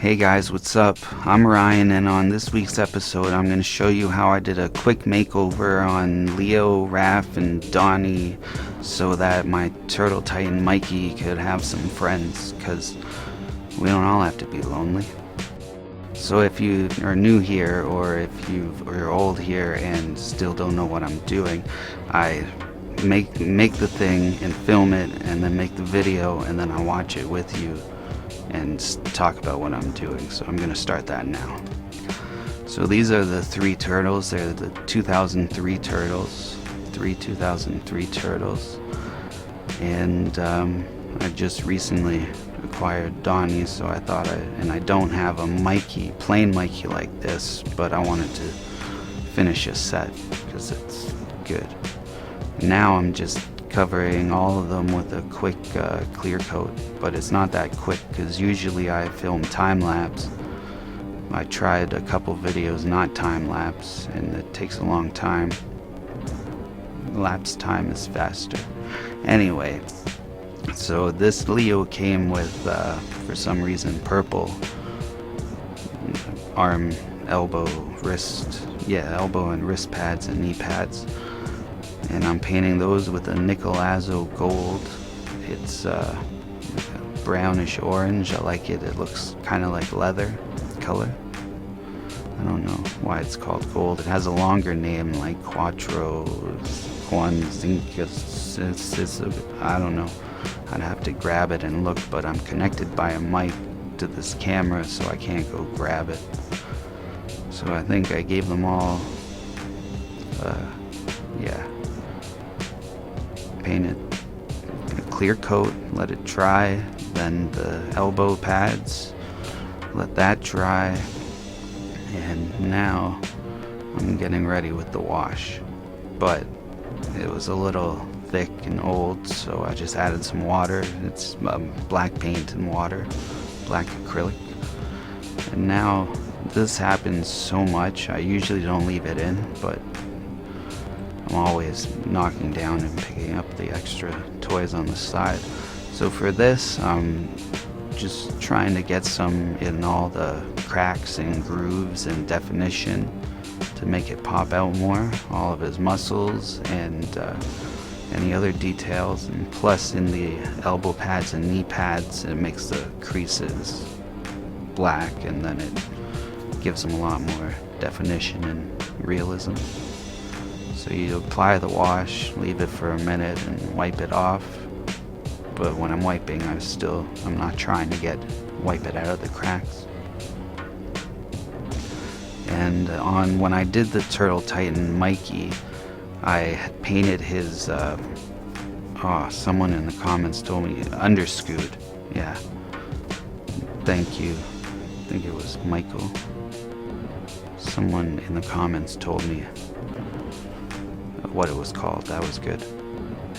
Hey guys, what's up? I'm Ryan, and on this week's episode I'm going to show you how I did a quick makeover on Leo, Raph, and Donnie so that my Turtle Titan Mikey could have some friends, because we don't all have to be lonely. So if you are new here, or if you're old here and still don't know what I'm doing, I make the thing and film it and then make the video, and then I watch it with you and talk about what I'm doing. So I'm gonna start that now. So these are the three turtles. They're the 2003 turtles, three 2003 turtles, and I just recently acquired Donnie, so I thought I don't have a Mikey, plain Mikey like this, but I wanted to finish a set because it's good. Now I'm just covering all of them with a quick clear coat, but it's not that quick because usually I film time-lapse. I tried a couple videos not time-lapse and it takes a long time. Lapse time is faster. Anyway, so this Leo came with for some reason purple arm, elbow, wrist, elbow and wrist pads and knee pads. And I'm painting those with a nickel azo gold. It's brownish orange. I like it. It looks kind of like leather color. I don't know why it's called gold. It has a longer name like Quattro, Zinkus. I don't know. I'd have to grab it and look, but I'm connected by a mic to this camera, so I can't go grab it. So I think I gave them all painted a clear coat, let it dry, then the elbow pads, let that dry, and now I'm getting ready with the wash. But it was a little thick and old, so I just added some water. It's black paint and water, black acrylic. And now this happens so much, I usually don't leave it in, but I'm always knocking down and picking up the extra toys on the side. So for this, I'm just trying to get some in all the cracks and grooves and definition to make it pop out more, all of his muscles and any other details, and plus in the elbow pads and knee pads it makes the creases black, and then it gives them a lot more definition and realism. So you apply the wash, leave it for a minute and wipe it off. But when I'm wiping, I'm not trying to wipe it out of the cracks. And when I did the Turtle Titan Mikey, I had painted his, someone in the comments told me, underscoot. Yeah. Thank you. I think it was Michael. Someone in the comments told me what it was called. That was good.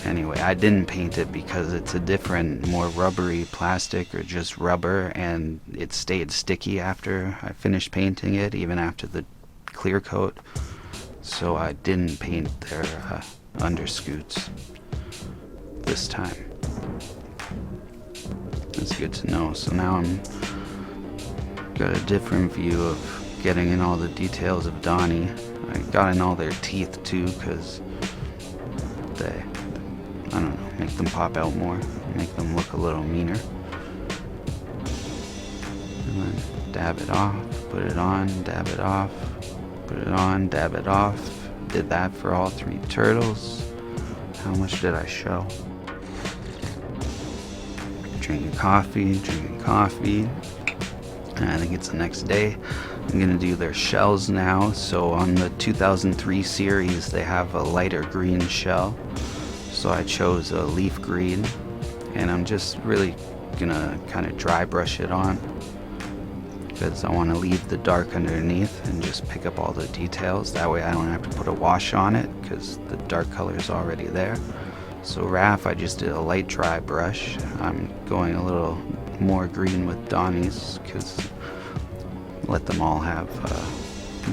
Anyway, I didn't paint it because it's a different, more rubbery plastic, or just rubber, and it stayed sticky after I finished painting it, even after the clear coat. So I didn't paint their underscoots this time. That's good to know. So now I'm got a different view of getting in all the details of Donnie. I got in all their teeth too, because they, I don't know, make them pop out more, make them look a little meaner. And then dab it off, put it on, dab it off, put it on, dab it off. Did that for all three turtles. How much did I show? Drinking coffee. And I think it's the next day. I'm gonna do their shells now. So on the 2003 series, they have a lighter green shell. So I chose a leaf green, and I'm just really gonna kind of dry brush it on because I want to leave the dark underneath and just pick up all the details. That way I don't have to put a wash on it because the dark color is already there. So Raph, I just did a light dry brush. I'm going a little more green with Donnie's because let them all have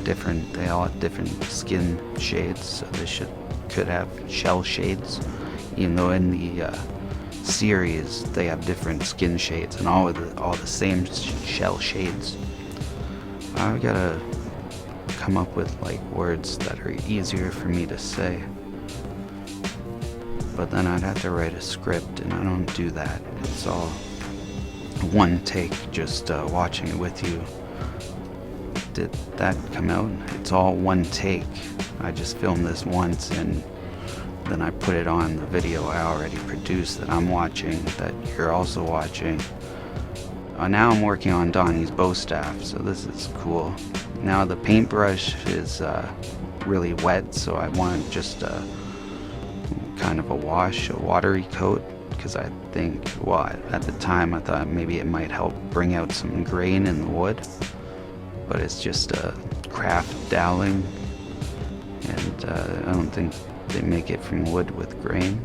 they all have different skin shades, so they could have shell shades, even though in the series, they have different skin shades and all the same shell shades. I gotta come up with like words that are easier for me to say, but then I'd have to write a script, and I don't do that. It's all one take, just watching it with you. Did that come out? It's all one take. I just filmed this once, and then I put it on the video I already produced that I'm watching, that you're also watching. Now I'm working on Donnie's bow staff, so this is cool. Now the paintbrush is really wet, so I want just kind of a wash, a watery coat, because I think, well, at the time I thought maybe it might help bring out some grain in the wood, but it's just a craft doweling, and I don't think they make it from wood with grain.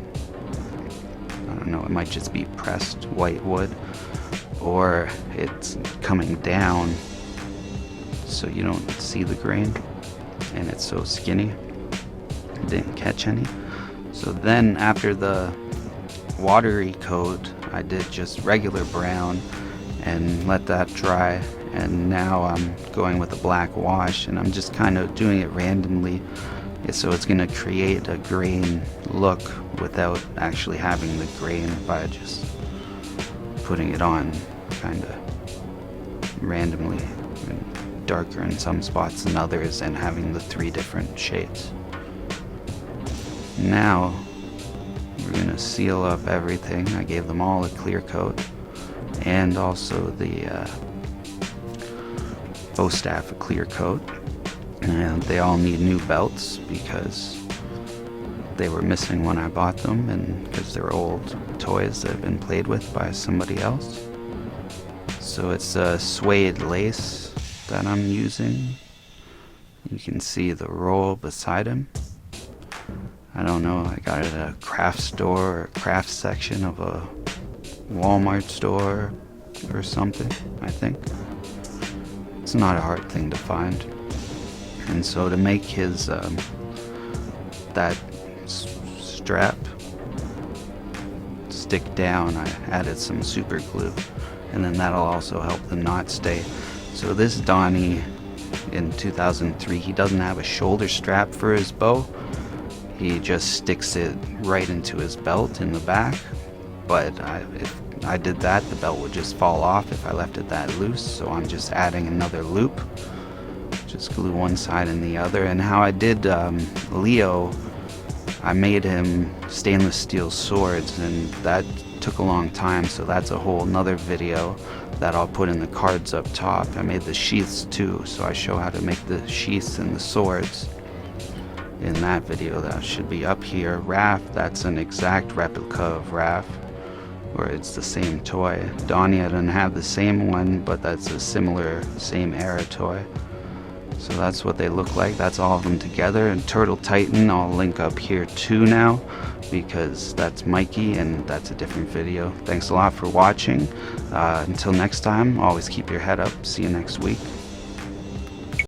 I don't know, it might just be pressed white wood, or it's coming down so you don't see the grain, and it's so skinny, didn't catch any. So then after the watery coat, I did just regular brown and let that dry, and now I'm going with a black wash, and I'm just kind of doing it randomly, so it's going to create a grain look without actually having the grain, by just putting it on kind of randomly, and darker in some spots than others, and having the 3 different shades. Now we're going to seal up everything. I gave them all a clear coat, and also the bow staff a clear coat, and they all need new belts because they were missing when I bought them, and because they're old toys that have been played with by somebody else. So it's a suede lace that I'm using. You can see the roll beside him. I don't know, I got it at a craft store or craft section of a Walmart store or something, I think. It's not a hard thing to find. And so to make his that strap stick down, I added some super glue, and then that'll also help the knot stay. So this Donnie in 2003, he doesn't have a shoulder strap for his bow. He just sticks it right into his belt in the back, but if I did that, the belt would just fall off if I left it that loose, so I'm just adding another loop. Just glue one side and the other. And how I did Leo, I made him stainless steel swords, and that took a long time, so that's a whole nother video that I'll put in the cards up top. I made the sheaths too, so I show how to make the sheaths and the swords in that video. That should be up here. Raph, that's an exact replica of Raph, or it's the same toy. Donnie, I didn't have the same one, but that's a similar, same era toy. So that's what they look like. That's all of them together. And Turtle Titan, I'll link up here too now, because that's Mikey, and that's a different video. Thanks a lot for watching. Until next time, always keep your head up. See you next week.